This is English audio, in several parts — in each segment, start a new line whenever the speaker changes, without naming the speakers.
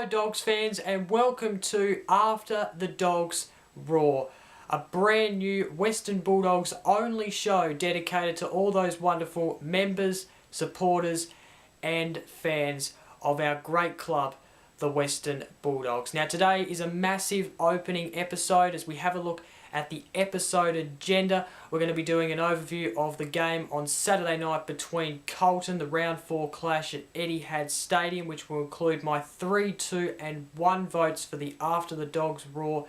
Dogs fans, and welcome to After the Dogs Roar, a brand new Western Bulldogs only show dedicated to all those wonderful members, supporters and fans of our great club, the Western Bulldogs. Now today is a massive opening episode as we have a look at the episode agenda. We're going to be doing an overview of the game on Saturday night between Carlton, the round 4 clash at Etihad Stadium, which will include my 3, 2 and 1 votes for the After the Dogs Roar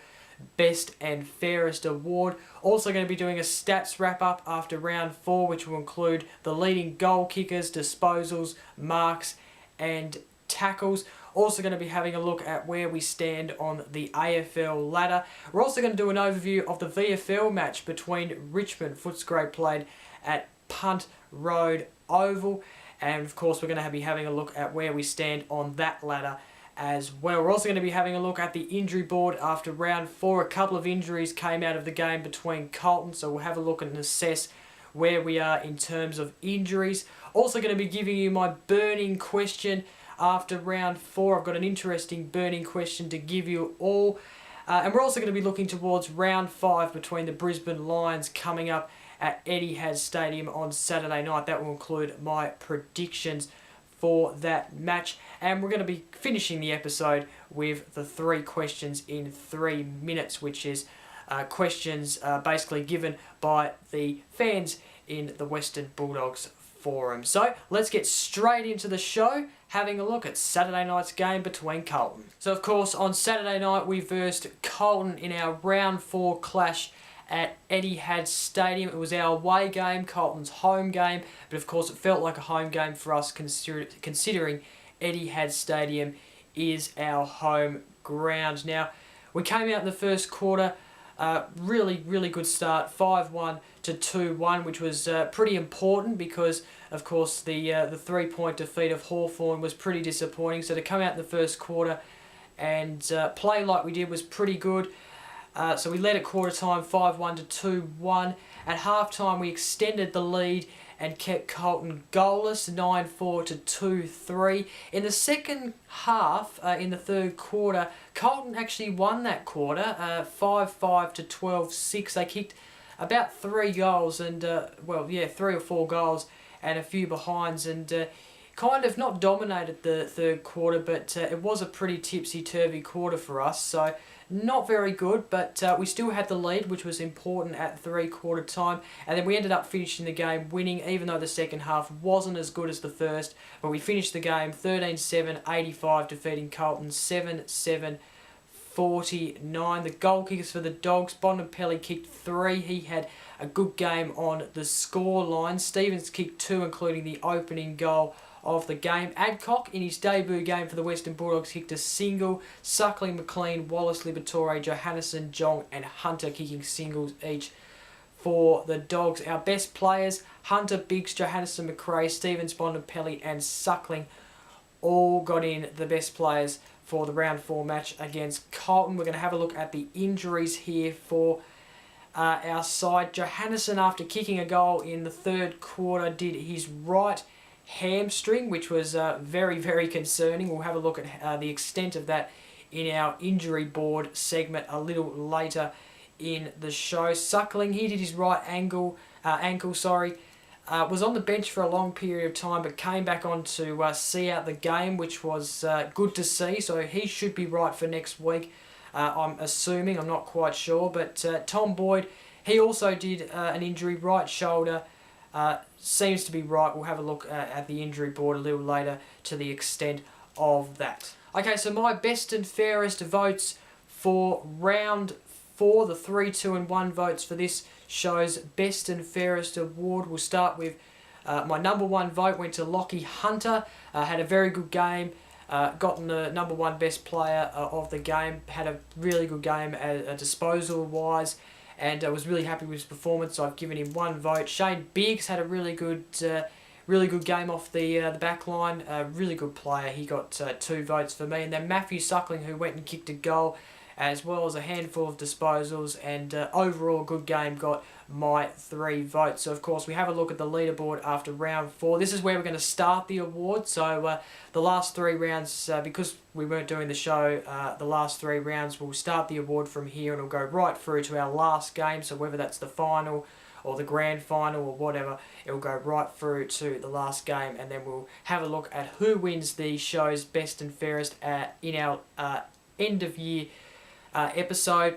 Best and Fairest award. Also going to be doing a stats wrap up after round 4, which will include the leading goal kickers, disposals, marks and tackles. Also going to be having a look at where we stand on the AFL ladder. We're also going to do an overview of the VFL match between Richmond, Footscray played at Punt Road Oval. And of course we're going to be having a look at where we stand on that ladder as well. We're also going to be having a look at the injury board after round 4. A couple of injuries came out of the game between Carlton, so we'll have a look and assess where we are in terms of injuries. Also going to be giving you my burning question after round 4. I've got an interesting burning question to give you all. And we're also going to be looking towards round 5 between the Brisbane Lions coming up at Etihad Stadium on Saturday night. That will include my predictions for that match. And we're going to be finishing the episode with the 3 questions in 3 minutes, which is questions basically given by the fans in the Western Bulldogs forum. So let's get straight into the show, having a look at Saturday night's game between Carlton. So of course on Saturday night we versed Carlton in our round 4 clash at Etihad Stadium. It was our away game, Carlton's home game, but of course it felt like a home game for us considering Etihad Stadium is our home ground. Now we came out in the first quarter, really good start, 5-1 to 2-1, which was pretty important because of course the 3-point defeat of Hawthorn was pretty disappointing. So to come out in the first quarter and play like we did was pretty good. So we led at quarter time 5-1 to 2-1. At half time we extended the lead and kept Carlton goalless, 9-4 to 2-3. In the second half, in the third quarter, Carlton actually won that quarter, 5-5 to 12-6. They kicked about 3 goals and, 3 or 4 goals and a few behinds, and kind of not dominated the third quarter, but it was a pretty tipsy-turvy quarter for us, so not very good, but we still had the lead, which was important at 3-quarter time, and then we ended up finishing the game winning, even though the second half wasn't as good as the first, but we finished the game 13-7-85, defeating Carlton 7-7-49. The goal kickers for the Dogs, Bontempelli kicked 3. He had a good game on the score line. Stevens kicked 2, including the opening goal of the game. Adcock, in his debut game for the Western Bulldogs, kicked a single. Suckling, McLean, Wallace, Liberatore, Johannesson, Jong and Hunter kicking singles each for the Dogs. Our best players, Hunter, Biggs, Johannesson, McRae, Stevens, Bontempelli and Suckling, all got in the best players for the round 4 match against Carlton. We're going to have a look at the injuries here for our side. Johannesson, after kicking a goal in the third quarter, did his right hamstring, which was very concerning. We'll have a look at the extent of that in our injury board segment a little later in the show. Suckling, he did his right ankle, was on the bench for a long period of time, but came back on to see out the game, which was good to see. So he should be right for next week, I'm assuming. I'm not quite sure. But Tom Boyd, he also did an injury, right shoulder, seems to be right. We'll have a look at the injury board a little later to the extent of that. Okay, so my best and fairest votes for round 4, the 3, 2 and 1 votes for this show's best and fairest award. We'll start with my number 1 vote went to Lockie Hunter. Had a very good game. Gotten the number 1 best player of the game. Had a really good game disposal wise, and I was really happy with his performance. So I've given him 1 vote. Shane Biggs had a really good game off the back line. Really good player. He got 2 votes for me. And then Matthew Suckling, who went and kicked a goal, as well as a handful of disposals, and overall good game, got my 3 votes. So of course we have a look at the leaderboard after round 4. This is where we're going to start the award. So the last 3 rounds, because we weren't doing the show, the last 3 rounds, we'll start the award from here, and it'll go right through to our last game. So whether that's the final or the grand final or whatever, it'll go right through to the last game, and then we'll have a look at who wins the show's best and fairest in our end of year episode,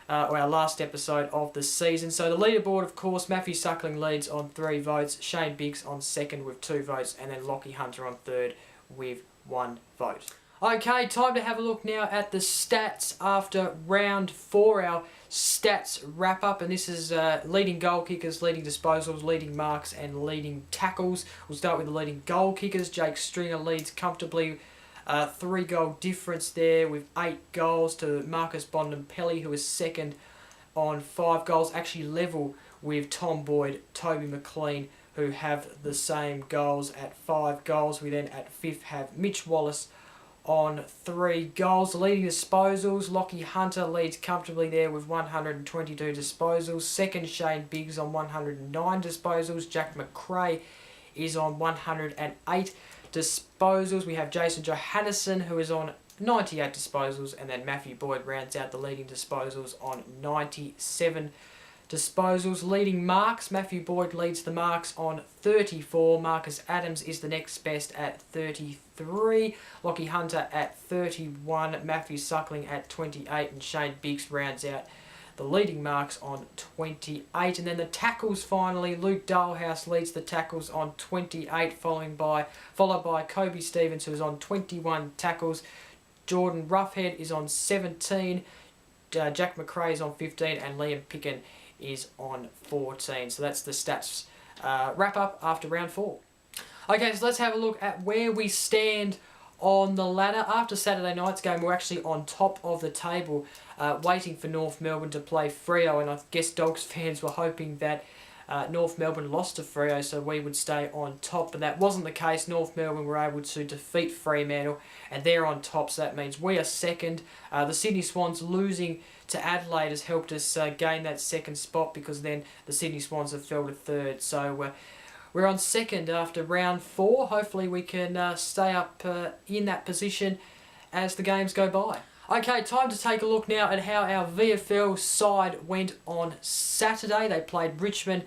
or our last episode of the season. So the leaderboard, of course, Matthew Suckling leads on 3 votes, Shane Biggs on 2nd with 2 votes, and then Lockie Hunter on 3rd with 1 vote. Okay, time to have a look now at the stats after round 4, our stats wrap up, and this is leading goal kickers, leading disposals, leading marks, and leading tackles. We'll start with the leading goal kickers. Jake Stringer leads comfortably. 3 goal difference there with 8 goals to Marcus Bontempelli, who is 2nd on 5 goals, actually level with Tom Boyd, Toby McLean, who have the same goals at 5 goals. We then at 5th have Mitch Wallace on 3 goals. The leading disposals, Lockie Hunter leads comfortably there with 122 disposals. 2nd, Shane Biggs on 109 disposals. Jack McRae is on 108 disposals. We have Jason Johannesson, who is on 98 disposals, and then Matthew Boyd rounds out the leading disposals on 97 disposals. Leading marks, Matthew Boyd leads the marks on 34. Marcus Adams is the next best at 33. Lockie Hunter at 31. Matthew Suckling at 28, and Shane Biggs rounds out the leading marks on 28. And then the tackles finally, Luke Dalhouse leads the tackles on 28, followed by Kobe Stevens, who is on 21 tackles. Jordan Roughhead is on 17. Jack McRae is on 15, and Liam Picken is on 14. So that's the stats wrap up after round 4. Okay, so let's have a look at where we stand on the ladder. After Saturday night's game, we're actually on top of the table, waiting for North Melbourne to play Freo, and I guess Dogs fans were hoping that North Melbourne lost to Freo so we would stay on top, but that wasn't the case. North Melbourne were able to defeat Fremantle, and they're on top, so that means we are 2nd. The Sydney Swans losing to Adelaide has helped us gain that 2nd spot, because then the Sydney Swans have fell to 3rd. So we're on 2nd after round 4. Hopefully we can stay up in that position as the games go by. Okay, time to take a look now at how our VFL side went on Saturday. They played Richmond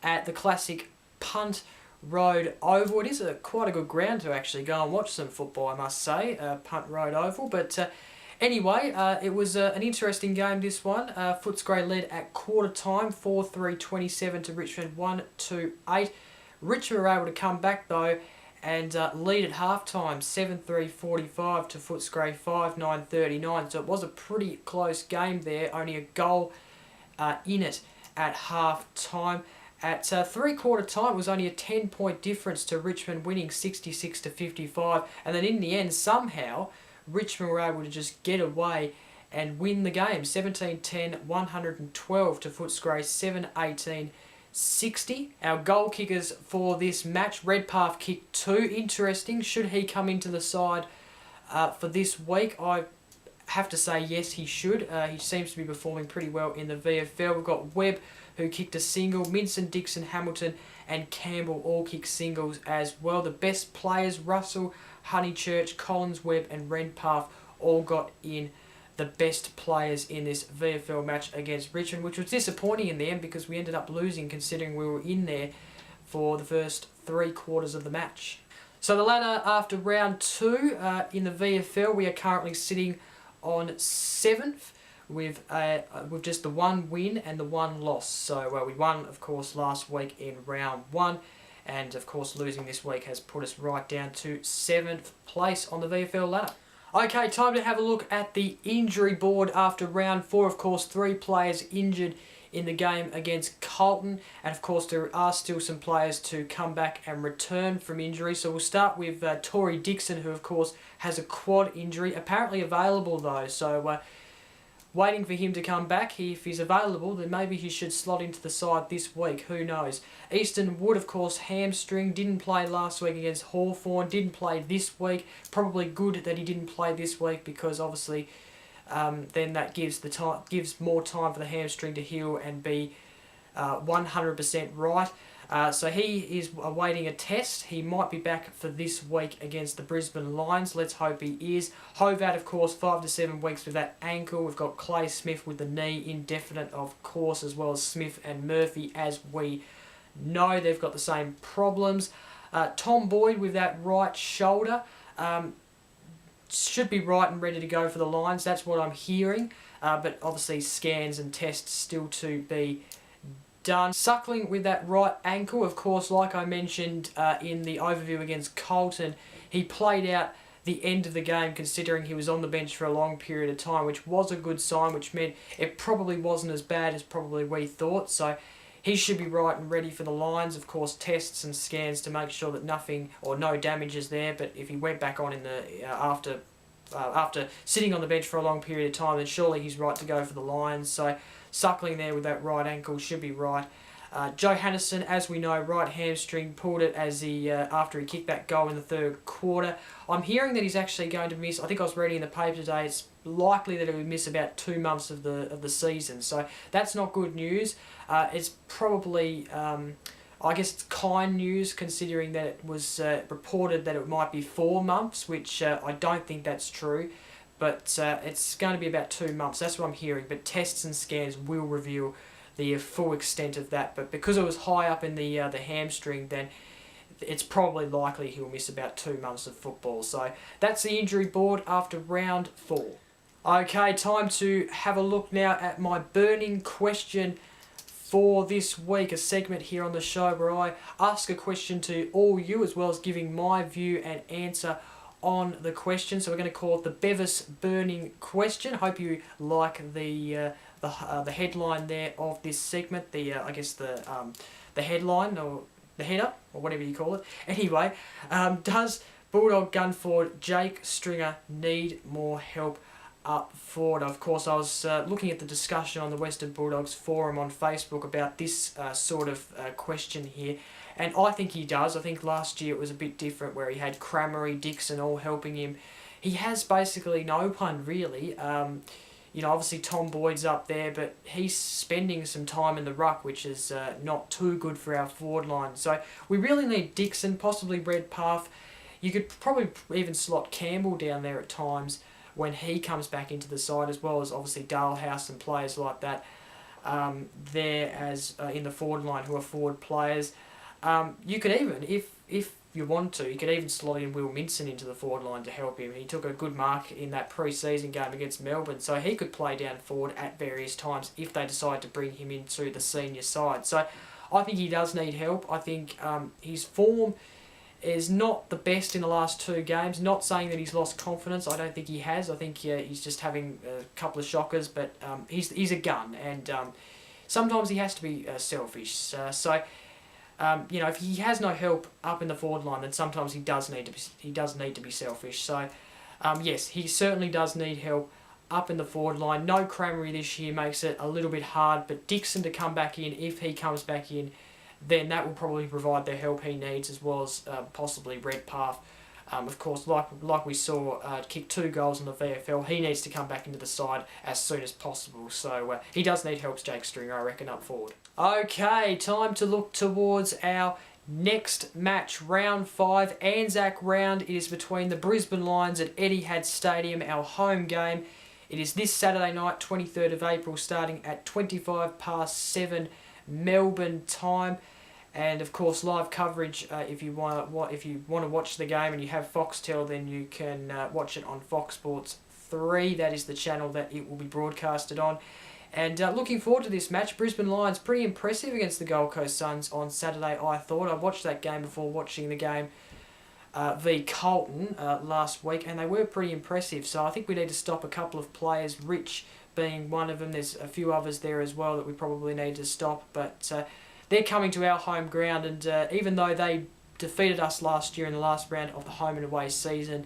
at the classic Punt Road Oval. It is quite a good ground to actually go and watch some football, I must say, Punt Road Oval. But anyway, it was an interesting game, this one. Footscray led at quarter time, 4-3-27 to Richmond, 1-2-8. Richmond were able to come back though and lead at half-time, 7-3-45 to Footscray, 5-9-39. So it was a pretty close game there, only a goal in it at half-time. At three-quarter time, it was only a 10-point difference to Richmond winning 66-55. And then in the end, somehow, Richmond were able to just get away and win the game, 17-10, 112 to Footscray, 7-18-60. Our goal kickers for this match, Redpath kicked 2. Interesting. Should he come into the side for this week? I have to say yes, he should. He seems to be performing pretty well in the VFL. We've got Webb, who kicked a single. Minson, Dixon, Hamilton and Campbell all kicked singles as well. The best players, Russell, Honeychurch, Collins, Webb and Redpath all got in the best players in this VFL match against Richmond, which was disappointing in the end because we ended up losing considering we were in there for the first 3 quarters of the match. So the ladder after round 2 in the VFL, we are currently sitting on 7th with just the one win and the one loss. So we won, of course, last week in round 1, and of course losing this week has put us right down to 7th place on the VFL ladder. Okay, time to have a look at the injury board after round 4. Of course, 3 players injured in the game against Carlton, and of course there are still some players to come back and return from injury. So we'll start with Tory Dixon, who of course has a quad injury, apparently available though, so waiting for him to come back. If he's available, then maybe he should slot into the side this week, who knows. Easton Wood, of course, hamstring, didn't play last week against Hawthorn, didn't play this week. Probably good that he didn't play this week, because obviously then that gives more time for the hamstring to heal and be 100% right. So he is awaiting a test. He might be back for this week against the Brisbane Lions. Let's hope he is. Hovat, of course, 5 to 7 weeks with that ankle. We've got Clay Smith with the knee, indefinite, of course, as well as Smith and Murphy, as we know. They've got the same problems. Tom Boyd with that right shoulder. Should be right and ready to go for the Lions. That's what I'm hearing. But obviously scans and tests still to be done. Suckling with that right ankle, of course, like I mentioned in the overview against Carlton, he played out the end of the game considering he was on the bench for a long period of time, which was a good sign, which meant it probably wasn't as bad as probably we thought. So he should be right and ready for the Lions. Of course, tests and scans to make sure that nothing or no damage is there. But if he went back on in the after sitting on the bench for a long period of time, then surely he's right to go for the Lions. So Suckling there with that right ankle should be right. Joe Hannison, as we know, right hamstring, pulled it as he after he kicked that goal in the 3rd quarter. I'm hearing that he's actually going to miss, I think I was reading in the paper today, it's likely that he would miss about 2 months of the season. So that's not good news. It's probably, I guess it's kind news considering that it was reported that it might be 4 months, which I don't think that's true. But it's going to be about 2 months. That's what I'm hearing. But tests and scans will reveal the full extent of that. But because it was high up in the hamstring, then it's probably likely he'll miss about 2 months of football. So that's the injury board after round 4. Okay, time to have a look now at my burning question for this week. A segment here on the show where I ask a question to all you, as well as giving my view and answer on the question. So we're going to call it the Bevis burning question. Hope you like the headline there of this segment. I guess the headline or the header or whatever you call it. Anyway, does Bulldog gun forward Jake Stringer need more help up forward? Of course, I was looking at the discussion on the Western Bulldogs forum on Facebook about this sort of question here. And I think he does. I think last year it was a bit different where he had Cramery, Dixon all helping him. He has basically no one really. Obviously Tom Boyd's up there, but he's spending some time in the ruck, which is not too good for our forward line. So we really need Dixon, possibly Redpath. You could probably even slot Campbell down there at times when he comes back into the side, as well as obviously Dalehouse and players like that there as in the forward line who are forward players. You could even, if you want to, you could even slot in Will Minson into the forward line to help him. He took a good mark in that pre-season game against Melbourne, so he could play down forward at various times if they decide to bring him into the senior side. So I think he does need help. I think his form is not the best in the last 2 games. Not saying that he's lost confidence. I don't think he has. I think he's just having a couple of shockers, but he's a gun, and sometimes he has to be selfish. If he has no help up in the forward line, then sometimes he does need to be selfish. So, yes, he certainly does need help up in the forward line. No Cramery this year makes it a little bit hard, but Dixon to come back in, if he comes back in, then that will probably provide the help he needs, as well as possibly Redpath. Of course, like we saw, kick 2 goals in the VFL, he needs to come back into the side as soon as possible. So he does need help, Jake Stringer, I reckon, up forward. Okay, time to look towards our next match, round 5, Anzac round. It is between the Brisbane Lions at Etihad Stadium, our home game. It is this Saturday night, 23rd of April, starting at 7:25 Melbourne time. And of course, live coverage. If you want to watch the game and you have Foxtel, then you can watch it on Fox Sports 3. That is the channel that it will be broadcasted on. And looking forward to this match. Brisbane Lions pretty impressive against the Gold Coast Suns on Saturday, I thought. I watched that game before watching the game v Carlton last week, and they were pretty impressive. So I think we need to stop a couple of players, Rich being one of them. There's a few others there as well that we probably need to stop. But they're coming to our home ground, and even though they defeated us last year in the last round of the home and away season,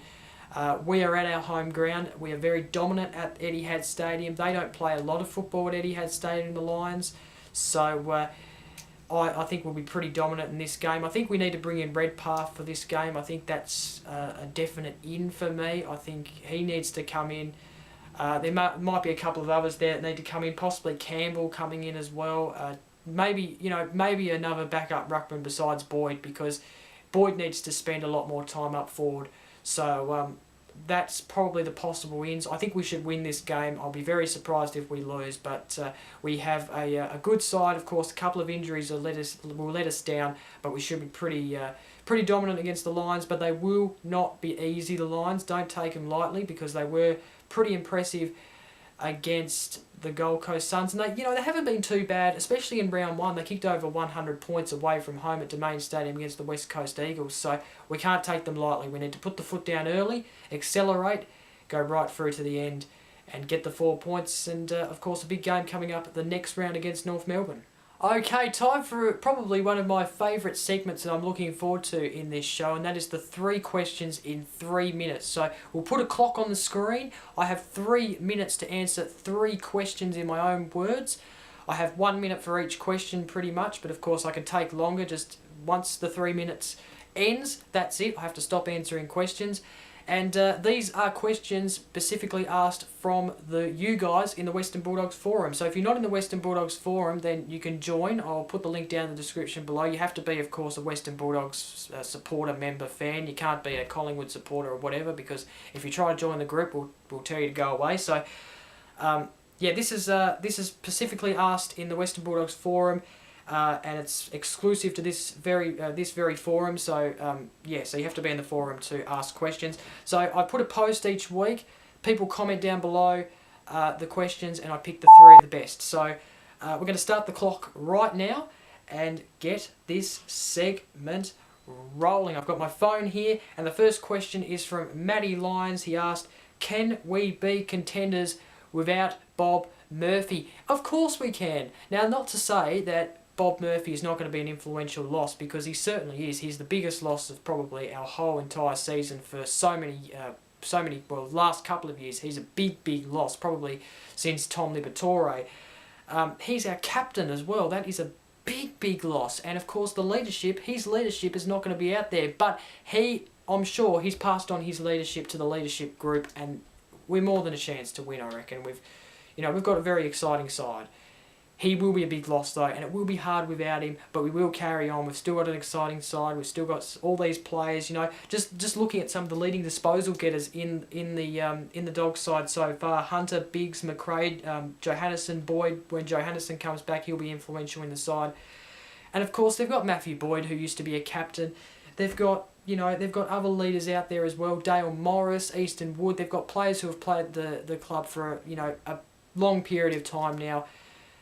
we are at our home ground. We are very dominant at Etihad Stadium. They don't play a lot of football at Etihad Stadium, the Lions. So I think we'll be pretty dominant in this game. I think we need to bring in Redpath for this game. I think that's a definite in for me. I think he needs to come in. There might be a couple of others there that need to come in. Possibly Campbell coming in as well. Maybe another backup ruckman besides Boyd, because Boyd needs to spend a lot more time up forward. So that's probably the possible wins. I think we should win this game. I'll be very surprised if we lose, but we have a good side. Of course, a couple of injuries will let us down, but we should be pretty dominant against the Lions. But they will not be easy, the Lions. Don't take them lightly, because they were pretty impressive against the Gold Coast Suns, and they haven't been too bad, especially in round 1. They kicked over 100 points away from home at Domain Stadium against the West Coast Eagles, so we can't take them lightly. We need to put the foot down early, accelerate, go right through to the end, and get the 4 points, and of course a big game coming up the next round against North Melbourne. Okay, time for probably one of my favourite segments that I'm looking forward to in this show, and that is the 3 questions in 3 minutes. So we'll put a clock on the screen. I have 3 minutes to answer 3 questions in my own words. I have 1 minute for each question pretty much, but of course I can take longer. Just once the 3 minutes ends, that's it. I have to stop answering questions. And these are questions specifically asked from you guys in the Western Bulldogs forum. So if you're not in the Western Bulldogs forum, then you can join. I'll put the link down in the description below. You have to be, of course, a Western Bulldogs supporter, member, fan. You can't be a Collingwood supporter or whatever, because if you try to join the group, we'll tell you to go away. So yeah, this is specifically asked in the Western Bulldogs forum. And it's exclusive to this very forum, so yeah, so you have to be in the forum to ask questions. So I put a post each week, people comment down below the questions, and I pick the 3 of the best. So we're going to start the clock right now and get this segment rolling. I've got my phone here, and the first question is from Matty Lyons. He asked, can we be contenders without Bob Murphy? Of course we can. Now, not to say that Bob Murphy is not going to be an influential loss, because he certainly is. He's the biggest loss of probably our whole entire season for so many, well, last couple of years. He's a big loss, probably since Tom Liberatore. He's our captain as well. That is a big loss. And of course, his leadership is not going to be out there, but I'm sure he's passed on his leadership to the leadership group, and we're more than a chance to win, I reckon. We've got a very exciting side. He will be a big loss though, and it will be hard without him, but we will carry on. We've still got an exciting side. We've still got all these players. Just looking at some of the leading disposal getters in the Dogs side so far: Hunter, Biggs, McRae, Johannesson, Boyd. When Johannesson comes back, he'll be influential in the side. And of course, they've got Matthew Boyd, who used to be a captain. They've got other leaders out there as well: Dale Morris, Easton Wood. They've got players who have played the club for a long period of time now.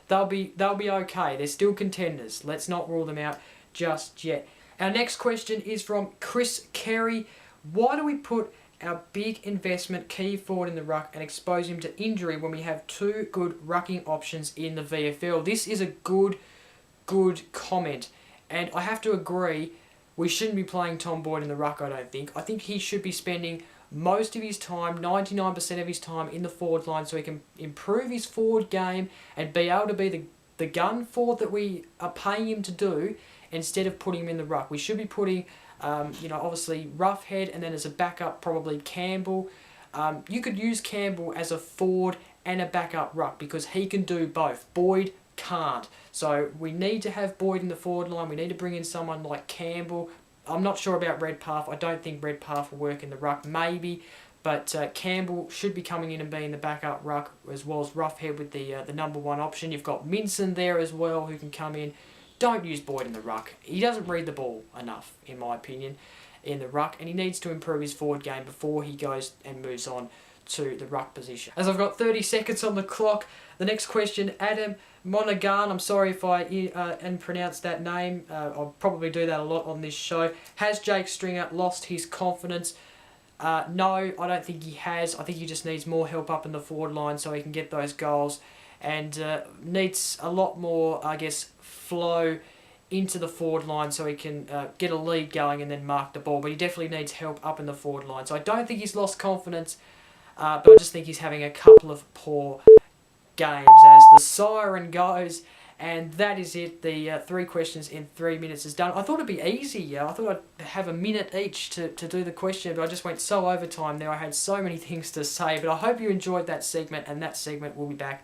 They'll be okay. They're still contenders. Let's not rule them out just yet. Our next question is from Chris Carey. Why do we put our big investment key forward in the ruck and expose him to injury when we have 2 good rucking options in the VFL? This is a good comment, and I have to agree. We shouldn't be playing Tom Boyd in the ruck, I don't think. I think he should be spending most of his time, 99% of his time, in the forward line, so he can improve his forward game and be able to be the gun forward that we are paying him to do, instead of putting him in the ruck. We should be putting, obviously Roughhead, and then as a backup probably Campbell. You could use Campbell as a forward and a backup ruck, because he can do both. Boyd can't. So we need to have Boyd in the forward line. We need to bring in someone like Campbell. I'm not sure about Redpath. I don't think Redpath will work in the ruck, maybe, but Campbell should be coming in and being the backup ruck, as well as Roughhead with the number 1 option. You've got Minson there as well, who can come in. Don't use Boyd in the ruck. He doesn't read the ball enough, in my opinion, in the ruck, and he needs to improve his forward game before he goes and moves on to the ruck position. As I've got 30 seconds on the clock, the next question, Adam Monaghan, I'm sorry if I pronounced that name, I'll probably do that a lot on this show. Has Jake Stringer lost his confidence? No, I don't think he has. I think he just needs more help up in the forward line so he can get those goals, and needs a lot more, I guess, flow into the forward line so he can get a lead going and then mark the ball. But he definitely needs help up in the forward line. So I don't think he's lost confidence, but I just think he's having a couple of poor games as the siren goes. And that is it. The 3 questions in 3 minutes is done. I thought it'd be easy. I thought I'd have a minute each to do the question, but I just went so overtime there. I had so many things to say, but I hope you enjoyed that segment, and that segment will be back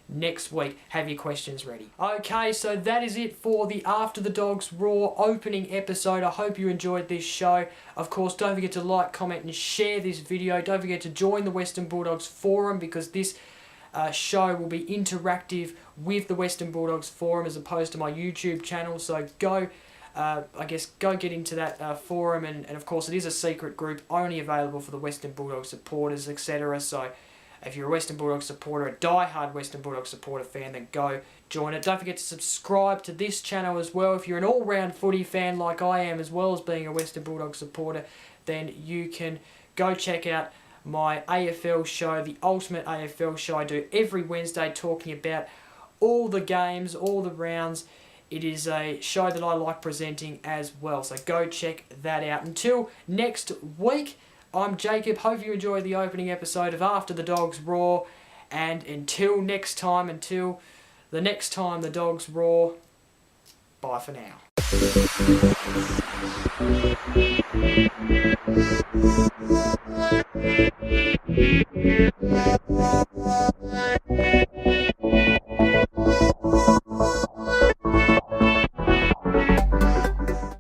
next week. Have your questions ready. Okay, so that is it for the After the Dogs Raw opening episode. I hope you enjoyed this show. Of course, don't forget to like, comment, and share this video. Don't forget to join the Western Bulldogs forum, because this show will be interactive with the Western Bulldogs forum as opposed to my YouTube channel. So go get into that forum, and of course it is a secret group only available for the Western Bulldogs supporters, etc. So if you're a Western Bulldogs supporter, a die-hard Western Bulldogs supporter fan, then go join it. Don't forget to subscribe to this channel as well. If you're an all-round footy fan like I am, as well as being a Western Bulldogs supporter, then you can go check out my AFL show, the Ultimate AFL show. I do every Wednesday, talking about all the games, all the rounds. It is a show that I like presenting as well, so go check that out. Until next week, I'm Jacob. Hope you enjoyed the opening episode of After the Dogs Raw, and until the next time the Dogs Raw, bye for now.